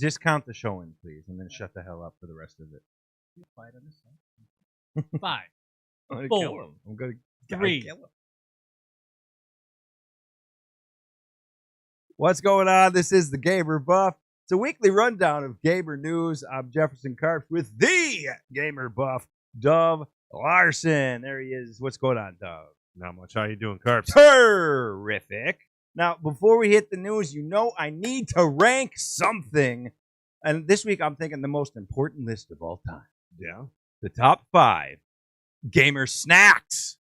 Just count the showing, please, and then shut the hell up for the rest of it. 5, I'm gonna 4, kill him. I'm gonna 3. kill him. What's going on? This is the Gamer Buff. It's a weekly rundown of gamer news. I'm Jefferson Carps with the Gamer Buff, Dove Larson. There he is. What's going on, Dove? Not much. How you doing, Carps? Terrific. Now, before we hit the news, you know I need to rank something. And this week, I'm thinking the most important list of all time. Yeah. The top 5 gamer snacks.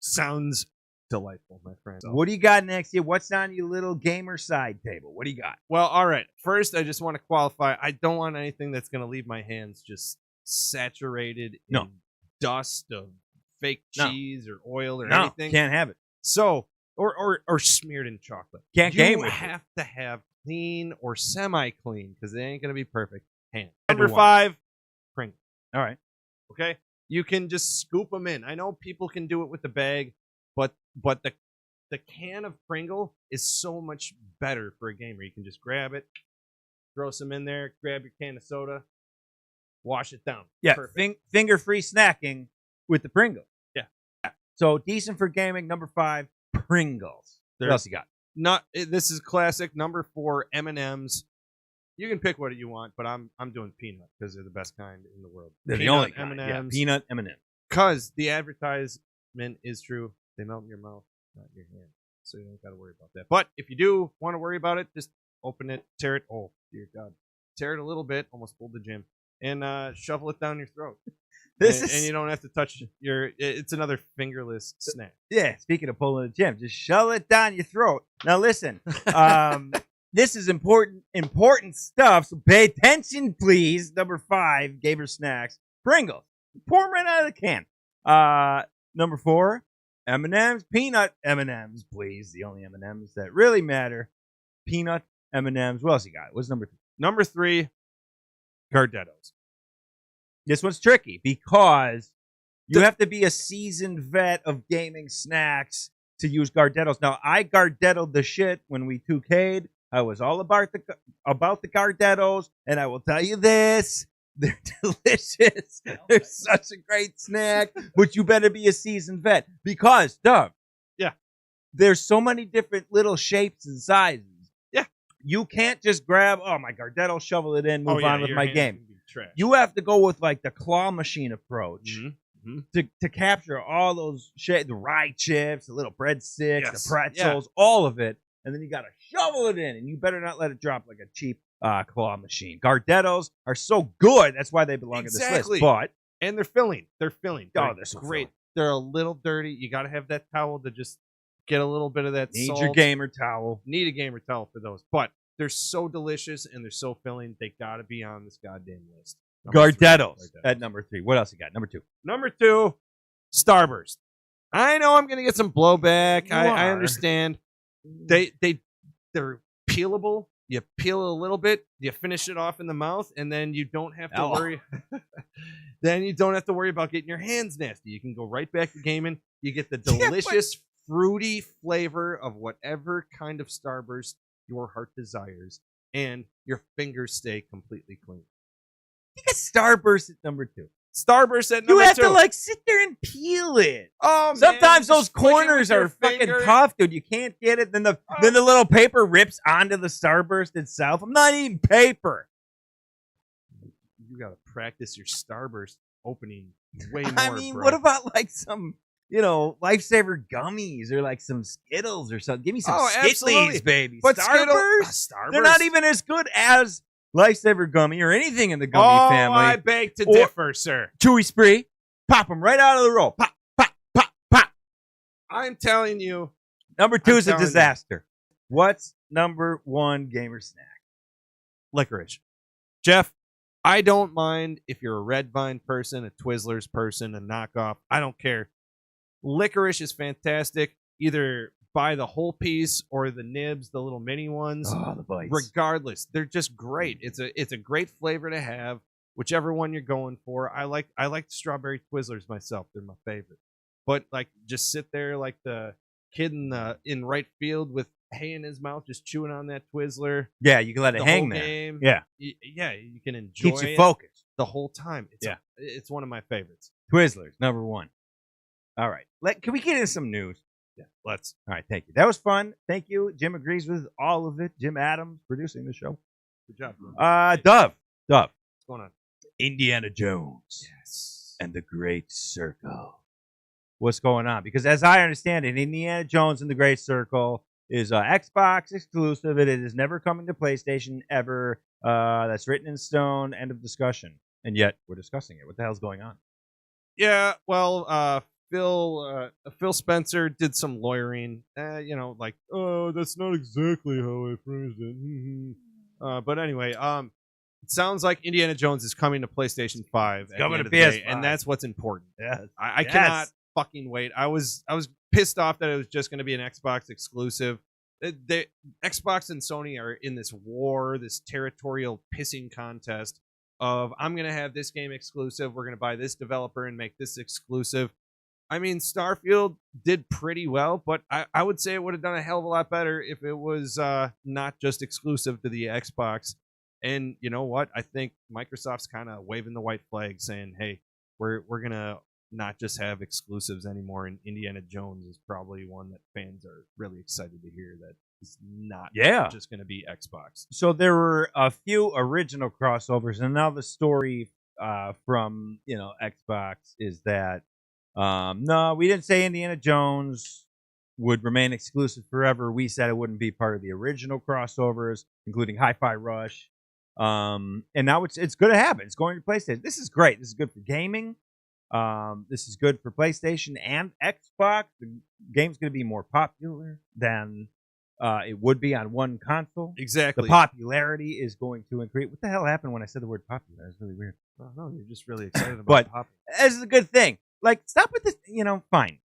Sounds delightful, my friend. What do you got next year? What's on your little gamer side table? What do you got? Well, all right. First, I just want to qualify. I don't want anything that's going to leave my hands just saturated in dust of fake cheese or oil or anything. Can't have it. So, or smeared in chocolate. Can't game with You have to have clean or semi-clean because they ain't going to be perfect. Hand. Number Number 5, Pringles. All right. Okay? You can just scoop them in. I know people can do it with the bag, but the can of Pringle is so much better for a gamer. You can just grab it, throw some in there, grab your can of soda, wash it down. Yeah, Perfect. finger-free snacking with the Pringles. Yeah. So, decent for gaming. Number 5, Pringles. What else you got? This is classic. Number 4, M&Ms. You can pick what you want, but I'm doing peanut because they're the best kind in the world. They're the Peanut only kind. Yeah, M&Ms. peanut M&M. Because the advertisement is true. They melt in your mouth, not in your hand. So you don't got to worry about that. But if you do want to worry about it, just open it, tear it. Oh, dear God. Tear it a little bit, almost pulled the gym, and shovel it down your throat. And you don't have to touch it's another fingerless snack. Yeah, speaking of pulling the gym, just shove it down your throat. Now, listen. This is important stuff, so pay attention, please. Number 5, gamer snacks, Pringles. Pour them right out of the can. Number 4, M&M's, peanut M&M's, please. The only M&M's that really matter. Peanut M&M's. What else you got? What's number 3? Number 3, Gardettos. This one's tricky because you have to be a seasoned vet of gaming snacks to use Gardettos. Now, I Gardettoed the shit when we 2K'd. I was all about the Gardettos, and I will tell you this. They're delicious. They're such a great snack, but you better be a seasoned vet because, Dove, there's so many different little shapes and sizes. Yeah. You can't just grab, my Gardetto, shovel it in, move on with my game. Trash. You have to go with like the claw machine approach to capture all those the rye chips, the little breadsticks, the pretzels, all of it, and then you got to shovel it in, and you better not let it drop like a cheap claw machine. Gardettos are so good, that's why they belong in this list. But and they're filling. They're they're so great. filling. They're a little dirty. You got to have that towel to just get a little bit of that salt. Need your gamer towel. Need a gamer towel for those, but they're so delicious and they're so filling. They got to be on this goddamn list. Gardettos at number 3. What else you got? Number 2. Number 2, Starburst. I know I'm gonna get some blowback. I understand. They're peelable. You peel it a little bit. You finish it off in the mouth, and then you don't have to worry. Then you don't have to worry about getting your hands nasty. You can go right back to gaming. You get the delicious, fruity flavor of whatever kind of Starburst your heart desires, and your fingers stay completely clean. You got Starburst at number 2. Starburst at number 2. You have to sit there and peel it. Oh, sometimes man, those corners are fucking tough, dude. You can't get it. Then the little paper rips onto the Starburst itself. I'm not eating paper. You gotta practice your Starburst opening way more. I mean, bro. what about some Lifesaver gummies or some Skittles or something? Give me some Skittles, baby. But Starburst? They're not even as good as Lifesaver gummy or anything in the gummy family. I beg to differ, sir. Chewy Spree, pop them right out of the roll. Pop, pop, pop, pop. I'm telling you. Number 2 is a disaster. What's number 1 gamer snack? Licorice. Jeff, I don't mind if you're a Red Vine person, a Twizzlers person, a knockoff. I don't care. Licorice is fantastic. Either buy the whole piece or the nibs, the little mini ones. Oh, the bites. Regardless, they're just great. It's a great flavor to have, whichever one you're going for. I like strawberry Twizzlers myself. They're my favorite. But just sit there like the kid in right field with hay in his mouth, just chewing on that Twizzler. Yeah, you can let it The hang whole there. game. Yeah. Yeah, you can enjoy Keeps you it focused. the whole time. Yeah. It's one of my favorites. Twizzlers, number 1. All right. Can we get into some news? Yeah, let's. All right, thank you. That was fun. Thank you. Jim agrees with all of it. Jim Adams producing the show. Good job, bro. Dove. What's going on? Indiana Jones. Yes. And the Great Circle. What's going on? Because as I understand it, Indiana Jones and the Great Circle is Xbox exclusive. It is never coming to PlayStation ever. That's written in stone. End of discussion. And yet we're discussing it. What the hell's going on? Yeah, well, Phil Spencer did some lawyering. Like, oh, that's not exactly how I phrased it. But anyway, it sounds like Indiana Jones is coming to PlayStation 5 at coming the end to of the day, PS5. and that's what's important. Yes. I cannot fucking wait. I was pissed off that it was just going to be an Xbox exclusive. The Xbox and Sony are in this war, this territorial pissing contest of I'm going to have this game exclusive. We're going to buy this developer and make this exclusive. I mean, Starfield did pretty well, but I would say it would have done a hell of a lot better if it was not just exclusive to the Xbox. And you know what? I think Microsoft's kind of waving the white flag saying, hey, we're going to not just have exclusives anymore. And Indiana Jones is probably one that fans are really excited to hear that it's not just going to be Xbox. So there were a few original crossovers, and now the story from Xbox is that no, we didn't say Indiana Jones would remain exclusive forever. We said it wouldn't be part of the original crossovers, including Hi-Fi Rush. And now it's going to happen. It's going to PlayStation. This is great. This is good for gaming. This is good for PlayStation and Xbox. The game's going to be more popular than it would be on one console. Exactly. The popularity is going to increase. What the hell happened when I said the word popular? It's really weird. Oh, no, you're just really excited about but popular. This is a good thing. Like, stop with this. Fine.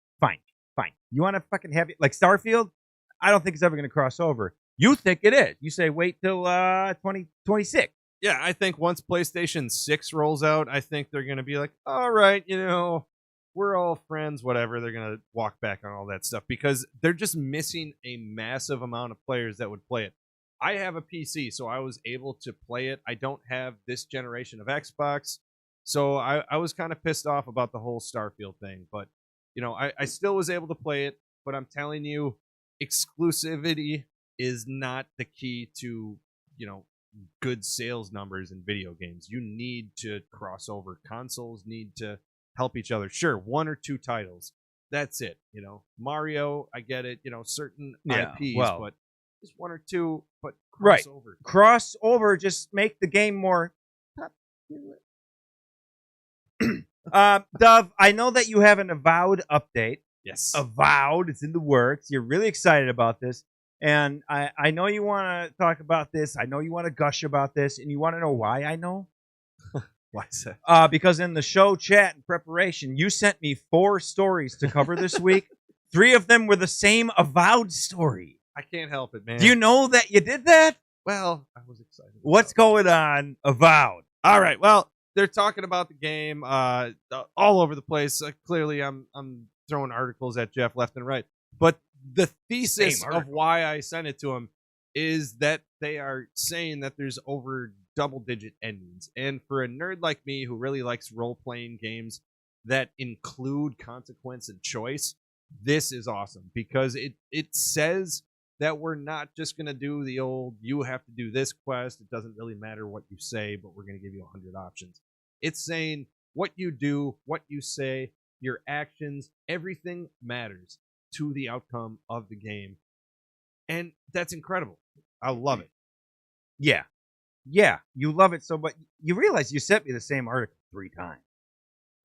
You want to fucking have it like Starfield? I don't think it's ever going to cross over. You think it is. You say wait till 2026. Yeah, I think once PlayStation 6 rolls out, I think they're going to be like, all right, we're all friends, whatever. They're going to walk back on all that stuff because they're just missing a massive amount of players that would play it. I have a PC, so I was able to play it. I don't have this generation of Xbox, so I was kind of pissed off about the whole Starfield thing. But, I still was able to play it, but I'm telling you, exclusivity is not the key to, good sales numbers in video games. You need to cross over. Consoles need to help each other. Sure, 1 or 2 titles. That's it. Mario, I get it. Certain IPs, but just 1 or 2, but crossover. Crossover, just make the game more popular. Dove, I know that you have an Avowed update. Yes. Avowed, it's in the works. You're really excited about this. And I know you want to talk about this. I know you want to gush about this. And you want to know why I know? Why is that? Because in the show chat and preparation, you sent me 4 stories to cover this week. 3 of them were the same Avowed story. I can't help it, man. Do you know that you did that? Well, I was excited. What's going on, Avowed? All right. Well, they're talking about the game all over the place. Clearly, I'm throwing articles at Jeff left and right. But the thesis of why I sent it to him is that they are saying that there's over double-digit endings. And for a nerd like me who really likes role-playing games that include consequence and choice, this is awesome because it says that we're not just going to do the old, you have to do this quest. It doesn't really matter what you say, but we're going to give you 100 options. It's saying what you do, what you say, your actions, everything matters to the outcome of the game. And that's incredible. I love it. Yeah, you love it so much. You realize you sent me the same article 3 times.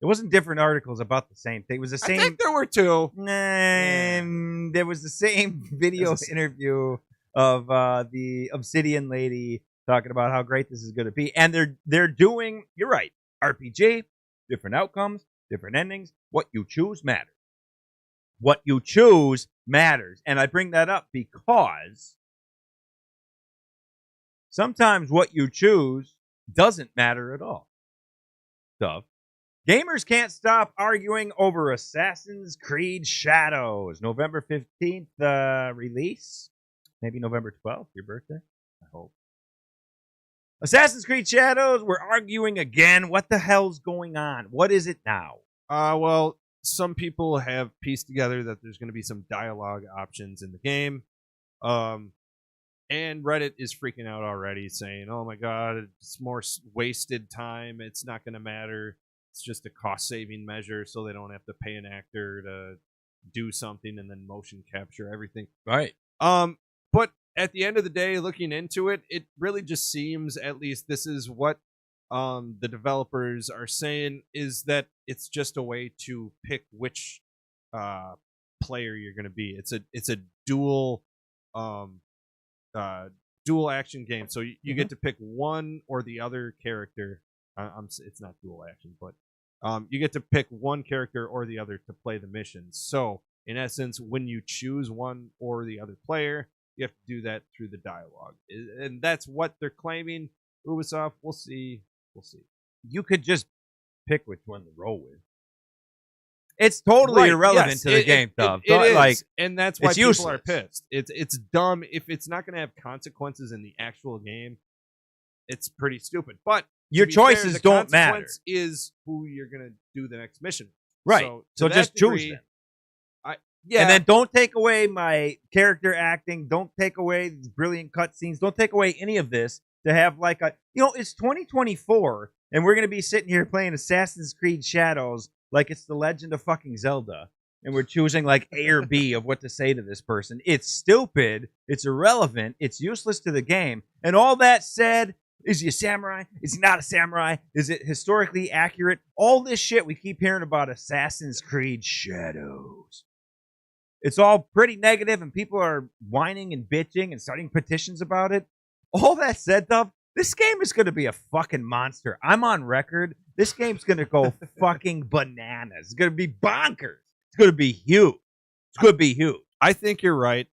It wasn't different articles about the same thing. It was the same. I think there were 2. There was the same video interview of the Obsidian lady talking about how great this is going to be. And they're doing, you're right, RPG, different outcomes, different endings. What you choose matters. What you choose matters. And I bring that up because sometimes what you choose doesn't matter at all. Dove. Gamers can't stop arguing over Assassin's Creed Shadows. November 15th release. Maybe November 12th, your birthday. I hope. Assassin's Creed Shadows. We're arguing again. What the hell's going on? What is it now? Well, some people have pieced together that there's going to be some dialogue options in the game. And Reddit is freaking out already, saying, "Oh my god, it's more wasted time. It's not going to matter. It's just a cost-saving measure, so they don't have to pay an actor to do something and then motion capture everything." Right. But at the end of the day, looking into it, it really just seems, at least this is what the developers are saying, is that it's just a way to pick which player you're going to be. It's a dual dual action game, so you get to pick one or the other character. It's not dual action, but you get to pick one character or the other to play the missions. So in essence, when you choose one or the other player, you have to do that through the dialogue, and that's what they're claiming. Ubisoft, we'll see. You could just pick which one to roll with. It's totally irrelevant to the game, though. It is, like, and that's why people useless. are pissed. It's dumb. If it's not going to have consequences in the actual game, it's pretty stupid. But your choices don't matter. Is who you're going to do the next mission, right? So just choose them. Yeah, and then don't take away my character acting. Don't take away the brilliant cutscenes. Don't take away any of this to have like a, it's 2024 and we're going to be sitting here playing Assassin's Creed Shadows like it's the Legend of fucking Zelda. And we're choosing like A or B of what to say to this person. It's stupid. It's irrelevant. It's useless to the game. And all that said, is he a samurai? Is he not a samurai? Is it historically accurate? All this shit we keep hearing about Assassin's Creed Shadows. It's all pretty negative, and people are whining and bitching and starting petitions about it. All that said, Dove, this game is going to be a fucking monster. I'm on record. This game's going to go fucking bananas. It's going to be bonkers. It's going to be huge. It's going to be huge. I think you're right.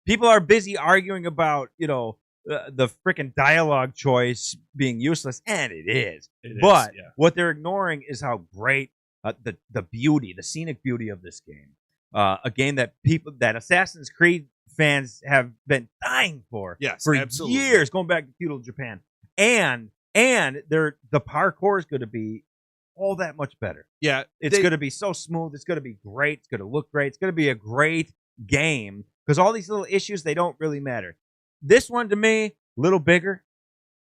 People are busy arguing about, the freaking dialogue choice being useless, and it is. But what they're ignoring is how great the beauty, the scenic beauty of this game. A game that Assassin's Creed fans have been dying for absolutely. years, going back to feudal Japan. And the parkour is going to be all that much better. Yeah, it's going to be so smooth. It's going to be great. It's going to look great. It's going to be a great game because all these little issues, they don't really matter. This one to me, a little bigger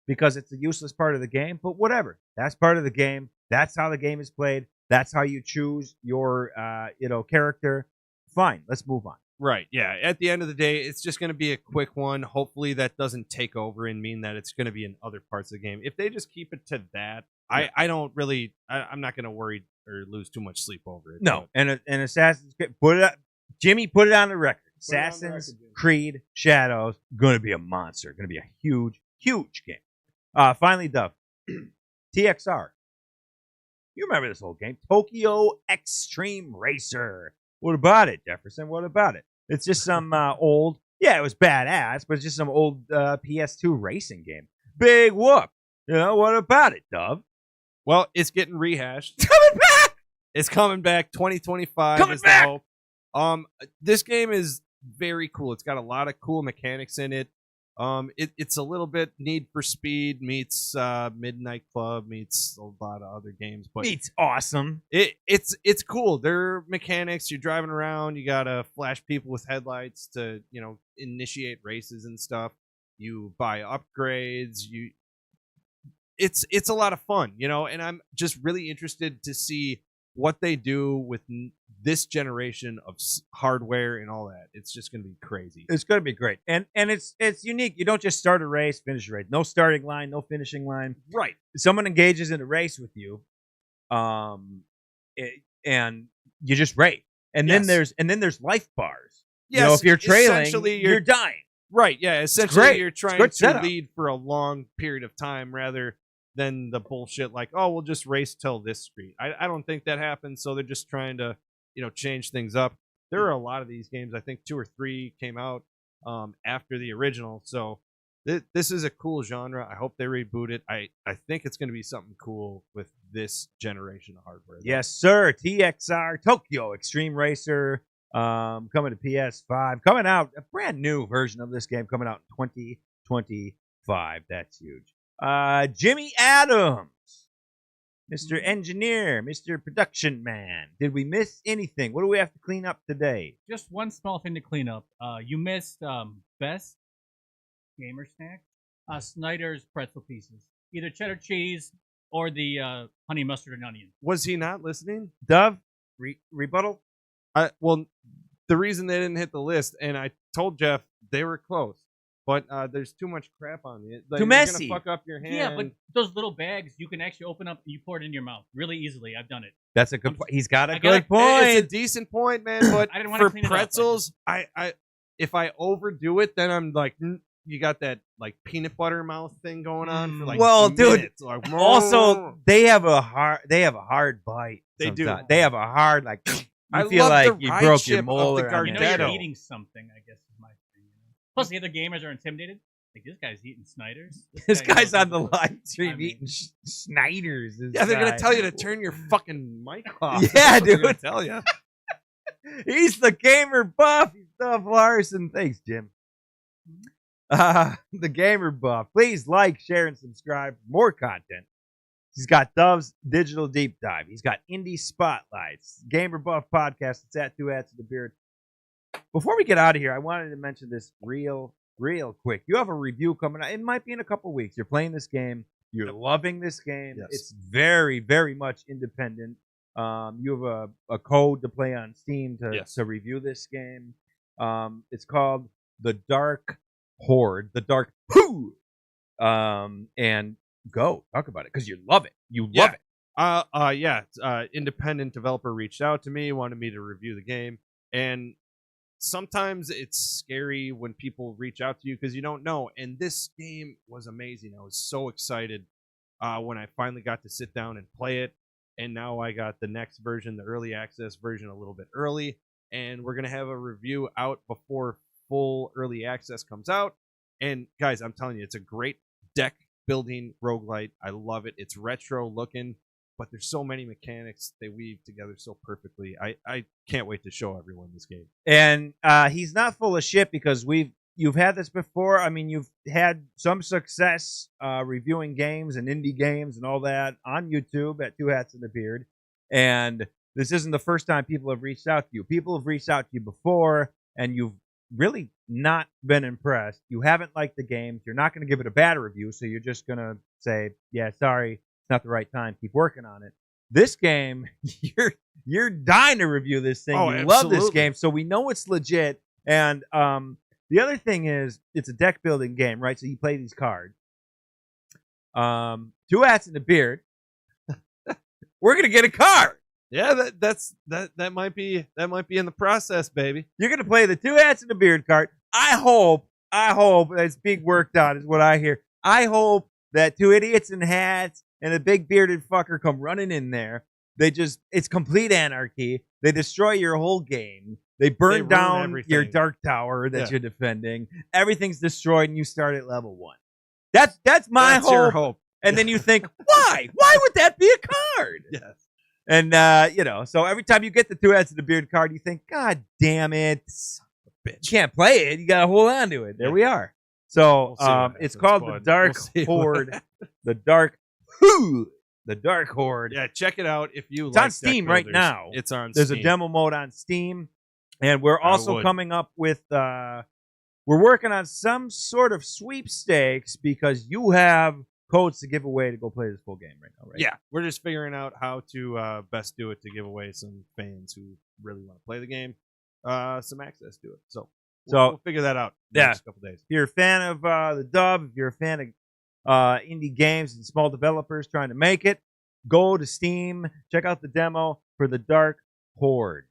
because it's a useless part of the game, but whatever. That's part of the game. That's how the game is played. That's how you choose your character. Fine, let's move on. Right, yeah. At the end of the day, it's just going to be a quick one. Hopefully that doesn't take over and mean that it's going to be in other parts of the game. If they just keep it to that, yeah. I'm not going to worry or lose too much sleep over it. No, and Assassin's Creed, put it on the record. Assassin's Creed Shadows, going to be a monster. Going to be a huge, huge game. Finally, Duff, TXR. You remember this old game, Tokyo Xtreme Racer. What about it, Jefferson? What about it? It's just some old, it was badass, but it's just some old PS2 racing game. Big whoop. What about it, Dove? Well, it's getting rehashed. It's coming back! It's coming back. 2025 coming is back! the hope. This game is very cool. It's got a lot of cool mechanics in it. It's a little bit Need for Speed meets Midnight Club meets a lot of other games, but meets awesome. It's cool. Their mechanics. You're driving around. You gotta flash people with headlights to initiate races and stuff. You buy upgrades. It's a lot of fun, and I'm just really interested to see what they do with this generation of hardware and all that. It's just going to be crazy. It's going to be great. And it's unique. You don't just start a race, finish a race. No starting line, no finishing line. Right. Someone engages in a race with you, and you just race. And then there's life bars. Yes, if you're trailing, you're dying. Right, yeah. Essentially, you're trying to setup. lead for a long period of time rather than the bullshit like, oh, we'll just race till this street. I don't think that happens, so they're just trying to change things up. There are a lot of these games. I think 2 or 3 came out after the original, so this is a cool genre. I hope they reboot it. I think it's going to be something cool with this generation of hardware. Yes, sir. TXR, Tokyo Xtreme Racer. Coming to PS5. Coming out, a brand new version of this game coming out in 2025. That's huge. Jimmy Adams. Mr. Engineer, Mr. Production Man. Did we miss anything? What do we have to clean up today? Just one small thing to clean up. You missed best gamer snack. Snyder's pretzel pieces. Either cheddar cheese or the honey mustard and onion. Was he not listening? Dove, rebuttal? Well, the reason they didn't hit the list, and I told Jeff they were close, but there's too much crap on it. Like, too messy. You're gonna fuck up your hand. Yeah, but those little bags you can actually open up and you pour it in your mouth really easily. I've done it. That's a good point. He's got a I good got- point. It's a decent point, man. But I didn't want to for clean it up, I pretzels, I if I overdo it, then I'm like, you got that like peanut butter mouth thing going on for like Well, dude, minutes. Like, Also, they have a hard bite. They do. sometimes. They have a hard like. I You feel love like the you ride broke your ship of the molar. on You know that. you're Gardetto. eating something, I guess is my thing. Plus, the other gamers are intimidated. Like, this guy's eating Snyder's. This guy guy's knows on the what- live stream I mean- eating Snyder's. this Yeah, they're guy. gonna tell you to turn your fucking mic off. Yeah, That's what they're dude. gonna tell you. He's the gamer buff. He's Dove Larson. Thanks, Jim. The gamer buff. Please like, share, and subscribe for more content. He's got Dove's Digital Deep Dive. He's got Indie Spotlights. Gamer Buff Podcast. It's at 2 Hats in the Beard. Before we get out of here, I wanted to mention this real quick. You have a review coming out. It might be in a couple weeks. You're playing this game. You're loving this game. Yes. It's very, very much independent. You have a code to play on Steam to review this game. It's called The Dark Horde. The Dark Horde. And go talk about it because you love it. You love it. Independent developer reached out to me, wanted me to review the game, and sometimes it's scary when people reach out to you because you don't know. And this game was amazing. I was so excited when I finally got to sit down and play it, and now I got the next version, the early access version, a little bit early, and we're gonna have a review out before full early access comes out. And guys, I'm telling you, it's a great deck building roguelite. I love it. It's retro looking, but there's so many mechanics they weave together so perfectly. I can't wait to show everyone this game. And he's not full of shit because you've had this before. I mean, you've had some success reviewing games and indie games and all that on YouTube at 2 Hats in the Beard. And this isn't the first time people have reached out to you. People have reached out to you before, and you've really not been impressed. You haven't liked the games. You're not going to give it a bad review, so you're just going to say, yeah, sorry, it's not the right time. Keep working on it. This game, you're dying to review this thing. Oh, you love this absolutely. game, so we know it's legit. And the other thing is, it's a deck building game, right? So you play these cards. 2 Hats in the Beard. We're going to get a card. Yeah, that might be in the process, baby. You're gonna play the 2 Hats in the Beard card. I hope that's being worked on, is what I hear. I hope that 2 idiots in hats and a big bearded fucker come running in there. It's complete anarchy. They destroy your whole game. They burn ruin down everything. your dark tower that Yeah. you're defending. Everything's destroyed, and you start at level 1. That's my That's your hope. hope. And then you think, why? Why would that be a card? Yes. And, so every time you get the 2 Hats in the Beard card, you think, God damn it. You can't play it. You got to hold on to it. There we are. So We'll see what it's happens, called the bud. Dark We'll see what Horde. happens. The Dark Horde. Yeah, check it out if you It's like on Steam deck right builders. now. It's on There's Steam. a demo mode on Steam. And we're also would. coming up with, we're working on some sort of sweepstakes because you have codes to give away to go play this full game right now, right? Yeah, we're just figuring out how to best do it to give away some fans who really want to play the game some access to it. So we'll figure that out in the next couple days. If you're a fan of the Dove, if you're a fan of indie games and small developers trying to make it, go to Steam, check out the demo for the Dark Horde.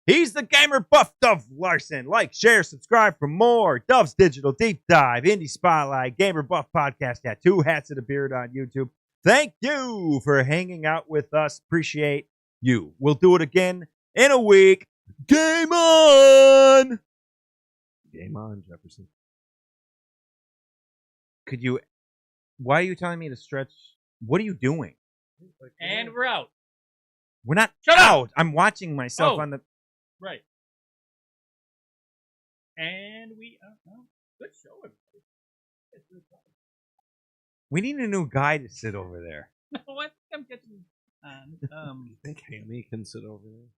He's the gamer buff, Dove Larson. Like, share, subscribe for more. Dove's Digital Deep Dive, Indie Spotlight, Gamer Buff Podcast at 2 Hats in the Beard on YouTube. Thank you for hanging out with us. Appreciate you. We'll do it again in a week. Game on! Game on, Jefferson. Why are you telling me to stretch? What are you doing? And we're out. We're not Shut up! out. I'm watching myself Oh. on the. Right. And we good show, everybody. We need a new guy to sit over there. No, I think I'm catching. You think Hammy can sit over there?